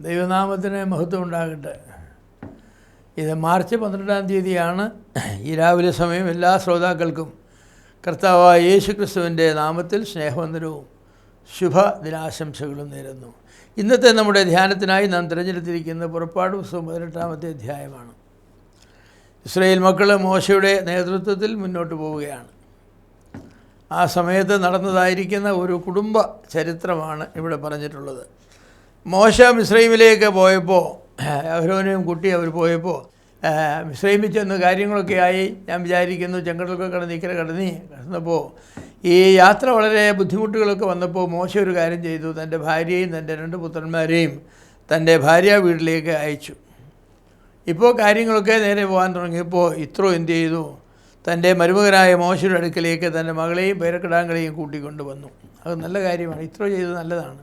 ദൈവനാമത്തിന് മഹത്വം ഉണ്ടാകട്ടെ. ഇത് മാർച്ച് 12-ാം തീയതിയാണ്. ഈ രാവിലെ സമയം എല്ലാ ശ്രോതാക്കൾക്കും കർത്താവായ യേശു ക്രിസ്തുവിൻ്റെ നാമത്തിൽ സ്നേഹവന്ദനവും ശുഭദിനാശംസകളും നേരുന്നു. ഇന്നത്തെ നമ്മുടെ ധ്യാനത്തിനായി നാം തിരഞ്ഞെടുത്തിരിക്കുന്ന പുറപ്പാട് പുസ്തകം 18-ാമത്തെ അധ്യായമാണ്. ഇസ്രായേൽ മക്കൾ മോശയുടെ നേതൃത്വത്തിൽ മുന്നോട്ട് പോവുകയാണ്. ആ സമയത്ത് നടന്നതായിരിക്കുന്ന ഒരു കുടുംബ ചരിത്രമാണ് ഇവിടെ പറഞ്ഞിട്ടുള്ളത്. മോശ മിസ്രൈമിലേക്ക് പോയപ്പോൾ, അഹരോനും കുട്ടി അവർ പോയപ്പോൾ മിസ്രൈമിൽ ചെന്ന് കാര്യങ്ങളൊക്കെ ആയി. ഞാൻ വിചാരിക്കുന്നു ചെങ്കടലൊക്കെ കടന്നപ്പോൾ ഈ യാത്ര വളരെ ബുദ്ധിമുട്ടുകളൊക്കെ വന്നപ്പോൾ മോശ ഒരു കാര്യം ചെയ്തു. തൻ്റെ ഭാര്യയും തൻ്റെ 2 പുത്രന്മാരെയും തൻ്റെ ഭാര്യ വീട്ടിലേക്ക് അയച്ചു. ഇപ്പോൾ കാര്യങ്ങളൊക്കെ നേരെ പോകാൻ തുടങ്ങിയപ്പോൾ ഇത്രോ എന്ത് ചെയ്തു? തൻ്റെ മരുമകനായ മോശയുടെ അടുക്കലേക്ക് തൻ്റെ മകളെയും പേരക്കിടാങ്ങളെയും കൂട്ടിക്കൊണ്ട് വന്നു. അത് നല്ല കാര്യമാണ്. ഇത്രോ ചെയ്തത് നല്ലതാണ്.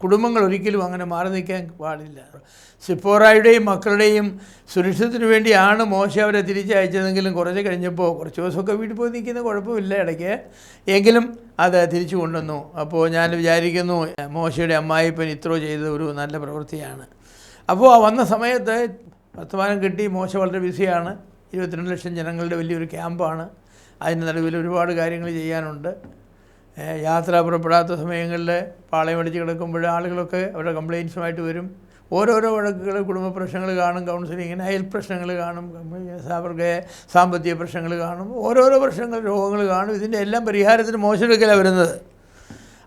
കുടുംബങ്ങൾ ഒരിക്കലും അങ്ങനെ മാറി നിൽക്കാൻ പാടില്ല. സിപ്പോറായുടെയും മക്കളുടെയും സുരക്ഷിതത്തിന് വേണ്ടിയാണ് മോശ അവരെ തിരിച്ചയച്ചതെങ്കിലും കുറച്ച് കഴിഞ്ഞപ്പോൾ കുറച്ച് ദിവസമൊക്കെ വീട്ടിൽ പോയി നിൽക്കുന്ന കുഴപ്പമില്ല ഇടയ്ക്ക്, എങ്കിലും അത് തിരിച്ചു കൊണ്ടുവന്നു. അപ്പോൾ ഞാൻ വിചാരിക്കുന്നു മോശയുടെ അമ്മായിപ്പൻ ഇത്രോ ചെയ്തത് ഒരു നല്ല പ്രവൃത്തിയാണ്. അപ്പോൾ ആ വന്ന സമയത്ത് വർത്തമാനം കിട്ടി. മോശ വളരെ ബിസിയാണ്. 22 ലക്ഷം ജനങ്ങളുടെ വലിയൊരു ക്യാമ്പാണ്. അതിന് നടുവിൽ ഒരുപാട് കാര്യങ്ങൾ ചെയ്യാനുണ്ട്. യാത്ര പുറപ്പെടാത്ത സമയങ്ങളിൽ പാളയമടിച്ച് കിടക്കുമ്പോൾ ആളുകളൊക്കെ അവരുടെ കംപ്ലയിൻസുമായിട്ട് വരും. ഓരോരോ വഴക്കുകൾ, കുടുംബ പ്രശ്നങ്ങൾ കാണും, കൗൺസിലിങ്ങിന് അയൽ പ്രശ്നങ്ങൾ കാണും, അവർക്ക് സാമ്പത്തിക പ്രശ്നങ്ങൾ കാണും, ഓരോരോ പ്രശ്നങ്ങൾ, രോഗങ്ങൾ കാണും. ഇതിൻ്റെ എല്ലാം പരിഹാരത്തിന് മോശമെടുക്കലാണ് വരുന്നത്.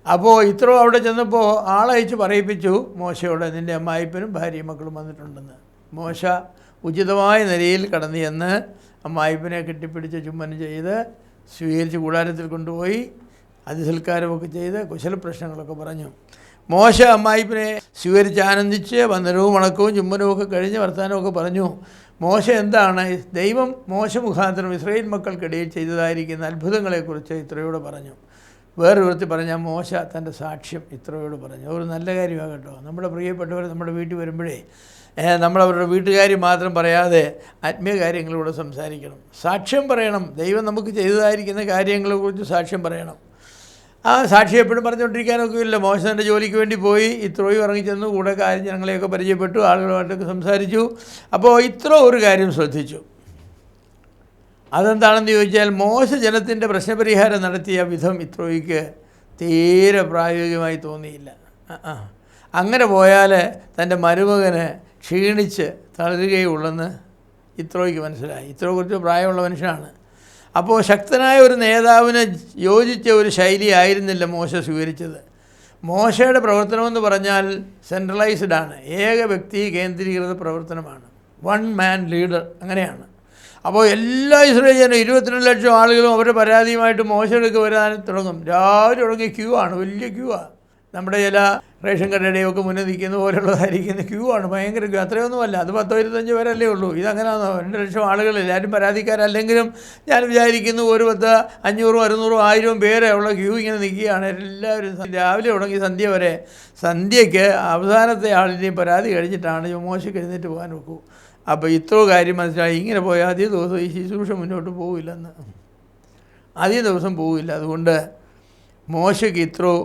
അപ്പോൾ ഇത്രോ അവിടെ ചെന്നപ്പോൾ ആളയച്ച് പറയിപ്പിച്ചു മോശയോട്, നിൻ്റെ അമ്മായിപ്പനും ഭാര്യയും മക്കളും വന്നിട്ടുണ്ടെന്ന്. മോശ ഉചിതമായ നിലയിൽ കടന്നു ചെന്ന് അമ്മായിപ്പനെ കെട്ടിപ്പിടിച്ച് ചുമ്മനം ചെയ്ത് സ്വീകരിച്ച് കൂടാരത്തിൽ കൊണ്ടുപോയി അതിസൽക്കാരമൊക്കെ ചെയ്ത് കുശല പ്രശ്നങ്ങളൊക്കെ പറഞ്ഞു. മോശ അമ്മായിപ്പനെ സ്വീകരിച്ച് ആനന്ദിച്ച് വന്ദനവും വണക്കവും ചുമ്മനവും ഒക്കെ കഴിഞ്ഞ് വർത്തമാനമൊക്കെ പറഞ്ഞു. മോശ എന്താണ് ദൈവം മോശ മുഖാന്തരം ഇസ്രായേൽ മക്കൾക്കിടയിൽ ചെയ്തതായിരിക്കുന്ന അത്ഭുതങ്ങളെക്കുറിച്ച് ഇത്രയോട് പറഞ്ഞു. വേറൊരു വൃത്തി പറഞ്ഞാൽ മോശ തൻ്റെ സാക്ഷ്യം ഇത്രയോട് പറഞ്ഞു. ഒരു നല്ല കാര്യമാണ് കേട്ടോ. നമ്മുടെ പ്രിയപ്പെട്ടവർ നമ്മുടെ വീട്ടിൽ വരുമ്പോഴേ നമ്മളവരുടെ വീട്ടുകാരി മാത്രം പറയാതെ ആത്മീയ കാര്യങ്ങളോട് സംസാരിക്കണം, സാക്ഷ്യം പറയണം. ദൈവം നമുക്ക് ചെയ്തതായിരിക്കുന്ന കാര്യങ്ങളെക്കുറിച്ച് സാക്ഷ്യം പറയണം. ആ സാക്ഷി എപ്പോഴും പറഞ്ഞുകൊണ്ടിരിക്കാനൊക്കെ ഇല്ല. മോശ തൻ്റെ ജോലിക്ക് വേണ്ടി പോയി. ഇത്രയും ഇറങ്ങിച്ചെന്നു, കൂടെ കാര്യം ജനങ്ങളെയൊക്കെ പരിചയപ്പെട്ടു, ആളുകളുമായിട്ടൊക്കെ സംസാരിച്ചു. അപ്പോൾ ഇത്ര ഒരു കാര്യം ശ്രദ്ധിച്ചു. അതെന്താണെന്ന് ചോദിച്ചാൽ മോശ ജനത്തിൻ്റെ പ്രശ്നപരിഹാരം നടത്തിയ വിധം ഇത്രോയ്ക്ക് തീരെ പ്രായോഗികമായി തോന്നിയില്ല. അങ്ങനെ പോയാൽ തൻ്റെ മരുമകന് ക്ഷീണിച്ച് തളരുകയുള്ളെന്ന് ഇത്രോയ്ക്ക് മനസ്സിലായി. ഇത്രോ കുറച്ച് പ്രായമുള്ള മനുഷ്യനാണ്. അപ്പോൾ ശക്തനായ ഒരു നേതാവിന് യോജിച്ച ഒരു ശൈലി ആയിരുന്നില്ല മോശ സ്വീകരിച്ചത്. മോശയുടെ പ്രവർത്തനമെന്ന് പറഞ്ഞാൽ സെൻട്രലൈസ്ഡ് ആണ്, ഏക വ്യക്തി കേന്ദ്രീകൃത പ്രവർത്തനമാണ്, 1 മാൻ ലീഡർ, അങ്ങനെയാണ്. അപ്പോൾ എല്ലാ ഇസ്രായേൽ ജനം 22 ലക്ഷം ആളുകളും അവരുടെ പരാതിയുമായിട്ട് മോശയെടുക്ക് വരാൻ തുടങ്ങും. രാവിലെ തുടങ്ങിയ ക്യൂ ആണ്, വലിയ ക്യൂ ആണ്. നമ്മുടെ ചില റേഷൻ കടയുടെയൊക്കെ മുന്നിൽ നിൽക്കുന്ന പോലുള്ളതായിരിക്കുന്ന ക്യൂ ആണ്, ഭയങ്കര ക്യൂ. അത്രയൊന്നുമല്ല, അത് 10-25 പേരല്ലേ ഉള്ളൂ. ഇതങ്ങനെയാണോ? 2 ലക്ഷം ആളുകൾ, എല്ലാവരും പരാതിക്കാരല്ലെങ്കിലും ഞാൻ വിചാരിക്കുന്നു ഒരു 500, 600, 1000 പേരെ ഉള്ള ക്യൂ ഇങ്ങനെ നിൽക്കുകയാണ്. എല്ലാവരും രാവിലെ തുടങ്ങി സന്ധ്യ വരെ. സന്ധ്യയ്ക്ക് അവസാനത്തെ ആളിൻ്റെയും പരാതി കഴിഞ്ഞിട്ടാണ് മോശയ്ക്ക് എഴുന്നേറ്റ് പോകാൻ നോക്കൂ. അപ്പോൾ ഇത്രോ കാര്യം മനസ്സിലായി. ഇങ്ങനെ പോയാൽ അധിക ദിവസം ഈ ശുശ്രൂഷ മുന്നോട്ട് പോവില്ലെന്ന്, അധിക ദിവസം പോവില്ല. അതുകൊണ്ട് മോശയ്ക്ക് ഇത്രോ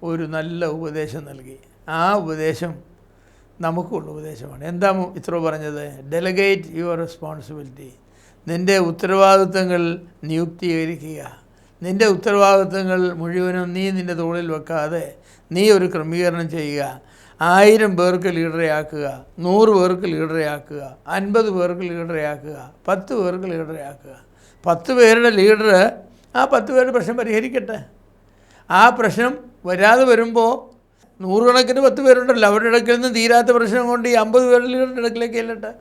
ഒരു നല്ല ഉപദേശം നൽകി. ആ ഉപദേശം നമുക്കുള്ള ഉപദേശമാണ്. എന്താ ഇത്രോ പറഞ്ഞത്? Delegate your responsibility. നിൻ്റെ ഉത്തരവാദിത്തങ്ങൾ നിയുക്തീകരിക്കുക. നിൻ്റെ ഉത്തരവാദിത്തങ്ങൾ മുഴുവനും നീ നിൻ്റെ തോളിൽ വെക്കാതെ നീ ഒരു ക്രമീകരണം ചെയ്യുക. 1000 പേർക്ക് ലീഡറെ ആക്കുക, 100 പേർക്ക് ലീഡറെ ആക്കുക, 50 പേർക്ക് ലീഡറെ ആക്കുക, 10 പേർക്ക് ലീഡറെ ആക്കുക. 10 പേരുടെ ലീഡർ ആ 10 പേരുടെ പ്രശ്നം പരിഹരിക്കട്ടെ. ആ പ്രശ്നം വരാതെ വരുമ്പോൾ 100 കണക്കിന് 10 പേരുണ്ടല്ലോ, അവരുടെ ഇടയ്ക്കിൽ നിന്ന് തീരാത്ത പ്രശ്നം കൊണ്ട് ഈ 50 പേരുടെ ലീഡറുടെ ഇടയ്ക്കിലേക്ക് ചെല്ലട്ടെ.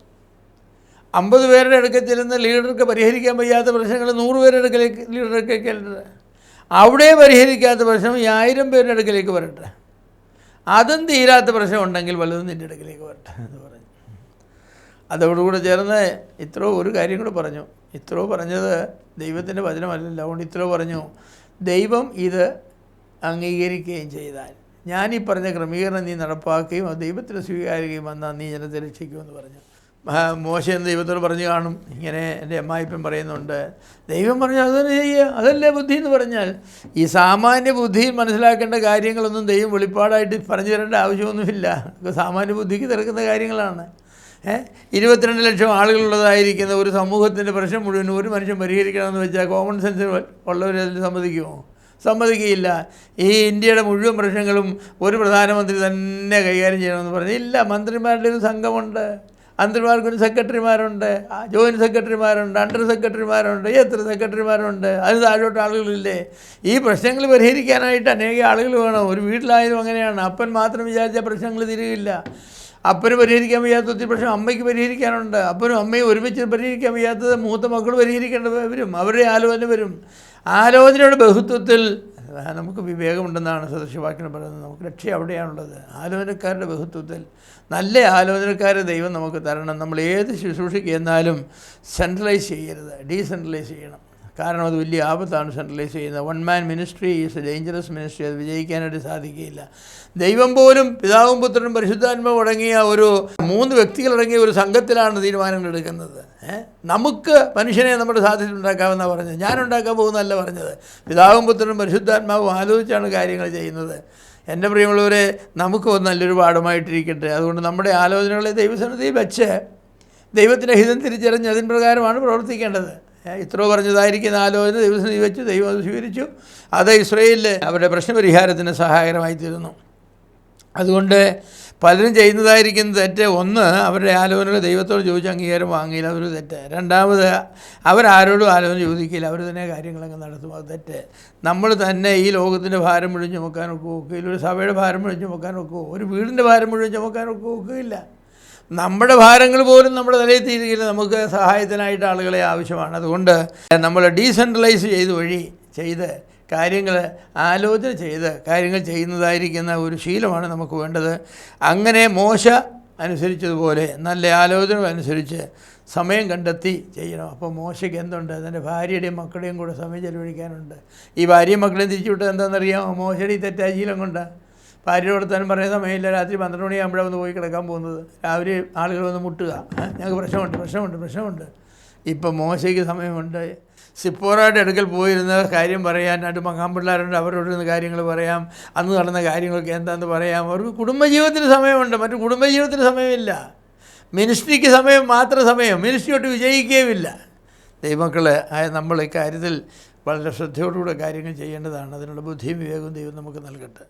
50 പേരുടെ ഇടയ്ക്ക് ചെല്ലുന്ന ലീഡർക്ക് പരിഹരിക്കാൻ വയ്യാത്ത പ്രശ്നങ്ങൾ 100 പേരുടെ ഇടയ്ക്കിലേക്ക് ലീഡർക്ക് ചെല്ലട്ടെ. അവിടെ പരിഹരിക്കാത്ത പ്രശ്നം ഈ 1000 പേരുടെ ഇടയ്ക്കിലേക്ക് വരട്ടെ. അതും തീരാത്ത പ്രശ്നം ഉണ്ടെങ്കിൽ വലുതും നിൻ്റെ ഇടയ്ക്കിലേക്ക് വരട്ടെ എന്ന് പറഞ്ഞു. അതോടുകൂടെ ചേർന്ന് ഇത്രോ ഒരു കാര്യം കൂടെ പറഞ്ഞു. ഇത്രോ പറഞ്ഞത് ദൈവത്തിൻ്റെ വചനമല്ലല്ലോ. അതുകൊണ്ട് ഇത്രോ പറഞ്ഞു, ദൈവം ഇത് അംഗീകരിക്കുകയും ചെയ്താൽ, ഞാനീ പറഞ്ഞ ക്രമീകരണം നീ നടപ്പാക്കുകയും അത് ദൈവത്തിന് സ്വീകാര്യതയും വന്നാൽ നീ ജനത്തെ രക്ഷിക്കുമെന്ന് പറഞ്ഞു. മോശ എന്ന് ദൈവത്തോട് പറഞ്ഞു കാണും, ഇങ്ങനെ എൻ്റെ അമ്മായിപ്പൻ പറയുന്നുണ്ട്, ദൈവം പറഞ്ഞു അത് തന്നെ ചെയ്യുക, അതല്ലേ ബുദ്ധി എന്ന് പറഞ്ഞാൽ. ഈ സാമാന്യ ബുദ്ധിയിൽ മനസ്സിലാക്കേണ്ട കാര്യങ്ങളൊന്നും ദൈവം വെളിപ്പാടായിട്ട് പറഞ്ഞു തരേണ്ട ആവശ്യമൊന്നുമില്ല. സാമാന്യ ബുദ്ധിക്ക് തിരക്കുന്ന കാര്യങ്ങളാണ്. 22 ലക്ഷം ആളുകളുള്ളതായിരിക്കുന്ന ഒരു സമൂഹത്തിൻ്റെ പ്രശ്നം മുഴുവൻ ഒരു മനുഷ്യൻ പരിഹരിക്കണമെന്ന് വെച്ചാൽ കോമൺ സെൻസ് ഉള്ളവരതിൽ സമ്മതിക്കുമോ? സമ്മതിക്കുകയില്ല. ഈ ഇന്ത്യയുടെ മുഴുവൻ പ്രശ്നങ്ങളും ഒരു പ്രധാനമന്ത്രി തന്നെ കൈകാര്യം ചെയ്യണമെന്ന് പറഞ്ഞു ഇല്ല. മന്ത്രിമാരുടെ ഒരു സംഘമുണ്ട്, മന്ത്രിമാർക്കൊരു സെക്രട്ടറിമാരുണ്ട്, ജോയിൻറ്റ് സെക്രട്ടറിമാരുണ്ട്, അണ്ടർ സെക്രട്ടറിമാരുണ്ട്, എത്ര സെക്രട്ടറിമാരുണ്ട്, അതിന് താഴോട്ട് ആളുകളില്ലേ? ഈ പ്രശ്നങ്ങൾ പരിഹരിക്കാനായിട്ട് അനേക ആളുകൾ വേണം. ഒരു വീട്ടിലായാലും അങ്ങനെയാണ്. അപ്പൻ മാത്രം വിചാരിച്ച പ്രശ്നങ്ങൾ തിരികില്ല. അപ്പന് പരിഹരിക്കാൻ വയ്യാത്ത ഒത്തിരി പ്രശ്നം അമ്മയ്ക്ക് പരിഹരിക്കാനുണ്ട്. അപ്പനും അമ്മയും ഒരുമിച്ച് പരിഹരിക്കാൻ വയ്യാത്തത് മൂത്ത മക്കൾ പരിഹരിക്കേണ്ടി വരും. അവരുടെ ആലോചന വരും. ആലോചനയുടെ ബഹുത്വത്തിൽ നമുക്ക് വിവേകമുണ്ടെന്നാണ് സദൃശവാക്യം പറയുന്നത്. നമുക്ക് ലക്ഷ്യം അവിടെയാണുള്ളത്. ആലോചനക്കാരുടെ ബഹുത്വത്തിൽ നല്ല ആലോചനക്കാരെ ദൈവം നമുക്ക് തരണം. നമ്മൾ ഏത് ശുശ്രൂഷയ്ക്ക് എന്നാലും സെൻട്രലൈസ് ചെയ്യരുത്, ഡീസെൻട്രലൈസ് ചെയ്യണം. കാരണം അത് വലിയ ആപത്താണ് സെൻട്രലൈസ് ചെയ്യുന്നത്. One man ministry is A dangerous ministry. അത് വിജയിക്കാനായിട്ട് സാധിക്കുകയില്ല. ദൈവം പോലും പിതാവും പുത്രനും പരിശുദ്ധാത്മാവും അടങ്ങിയ ഒരു 3 വ്യക്തികളടങ്ങിയ ഒരു സംഘത്തിലാണ് തീരുമാനങ്ങൾ എടുക്കുന്നത്. നമുക്ക് മനുഷ്യനെ നമ്മുടെ സാധ്യത ഉണ്ടാക്കാമെന്നാണ് പറഞ്ഞത്. ഞാനുണ്ടാക്കാൻ പോകുന്നതല്ല പറഞ്ഞത്. പിതാവും പുത്രനും പരിശുദ്ധാത്മാവും ആലോചിച്ചാണ് കാര്യങ്ങൾ ചെയ്യുന്നത്. എൻ്റെ പ്രിയമുള്ളവരെ, നമുക്ക് നല്ലൊരു പാഠമായിട്ടിരിക്കട്ടെ. അതുകൊണ്ട് നമ്മുടെ ആലോചനകളെ ദൈവസന്നിധിയിൽ വെച്ച് ദൈവത്തിൻ്റെ ഹിതം തിരിച്ചറിഞ്ഞ് അതിന് പ്രകാരമാണ് പ്രവർത്തിക്കേണ്ടത്. ഇത്രോ പറഞ്ഞതായിരിക്കുന്ന ആലോചന ദൈവസന്നിധി വെച്ച് ദൈവം അത് സ്വീകരിച്ചു. അത് ഇസ്രായേലിൽ അവരുടെ പ്രശ്നപരിഹാരത്തിന് സഹായകരമായി തീരുന്നു. അതുകൊണ്ട് പലരും ചെയ്യുന്നതായിരിക്കുന്ന തെറ്റ്, ഒന്ന്, അവരുടെ ആലോചനകൾ ദൈവത്തോട് ചോദിച്ച് അംഗീകാരം വാങ്ങിയില്ല, അതൊരു തെറ്റ്. രണ്ടാമത്, അവരാരോടും ആലോചന ചോദിക്കില്ല, അവർ തന്നെ കാര്യങ്ങളൊക്കെ നടത്തും, അത് തെറ്റ്. നമ്മൾ തന്നെ ഈ ലോകത്തിൻ്റെ ഭാരം മുഴുവൻ ചുമക്കാനൊക്കെ ഒക്കുകയില്ല. ഒരു സഭയുടെ ഭാരം മുഴുവൻ ചുമക്കാനൊക്കെ, ഒരു വീടിൻ്റെ ഭാരം മുഴുവൻ ചുമക്കാനൊക്കെ ഒക്കുകയില്ല. നമ്മുടെ ഭാരങ്ങൾ പോലും നമ്മുടെ തലയിൽ തീരുകയില്ല. നമുക്ക് സഹായത്തിനായിട്ട് ആളുകളെ ആവശ്യമാണ്. അതുകൊണ്ട് നമ്മൾ ഡീസെൻട്രലൈസ് ചെയ്ത് കാര്യങ്ങൾ ആലോചന ചെയ്ത് കാര്യങ്ങൾ ചെയ്യുന്നതായിരിക്കുന്ന ഒരു ശീലമാണ് നമുക്ക് വേണ്ടത്. അങ്ങനെ മോശ അനുസരിച്ചതുപോലെ നല്ല ആലോചന അനുസരിച്ച് സമയം കണ്ടെത്തി ചെയ്യണം. അപ്പോൾ മോശയ്ക്ക് എന്തുണ്ട്? തൻ്റെ ഭാര്യയുടെയും മക്കളുടെയും കൂടെ സമയം ചെലവഴിക്കാനുണ്ട്. ഈ ഭാര്യയും മക്കളെയും തിരിച്ചു വിട്ടത് എന്താണെന്നറിയാമോ? മോശയുടെ ഈ തെറ്റായ ശീലം കൊണ്ട്. ഭാര്യയോട് തന്നെ പറയുന്ന സമയമില്ല, രാത്രി 12 മണിയാകുമ്പോഴാണ് ഒന്ന് പോയി കിടക്കാൻ പോകുന്നത്. രാവിലെ ആളുകൾ വന്ന് മുട്ടുക, ഞങ്ങൾക്ക് പ്രശ്നമുണ്ട്. ഇപ്പം മോശയ്ക്ക് സമയമുണ്ട്. സിപ്പോറയുടെ അടുക്കൽ പോയിരുന്ന കാര്യം പറയാൻ 2 മഹാമ്പിള്ളാരുണ്ട്, അവരോട് കാര്യങ്ങൾ പറയാം, അന്ന് നടന്ന കാര്യങ്ങളൊക്കെ എന്താണെന്ന് പറയാം. അവർക്ക് കുടുംബജീവിതത്തിന് സമയമുണ്ട്, മറ്റു കുടുംബജീവിതത്തിന് സമയമില്ല. മിനിസ്ട്രിക്ക് മാത്രം സമയം, മിനിസ്ട്രിയോട്ട് വിജയിക്കുകയുമില്ല. ദൈവമക്കൾ ആയ നമ്മൾ ഇക്കാര്യത്തിൽ വളരെ ശ്രദ്ധയോടുകൂടെ കാര്യങ്ങൾ ചെയ്യേണ്ടതാണ്. അതിനുള്ള ബുദ്ധിയും വിവേകവും ദൈവം നമുക്ക് നൽകട്ടെ.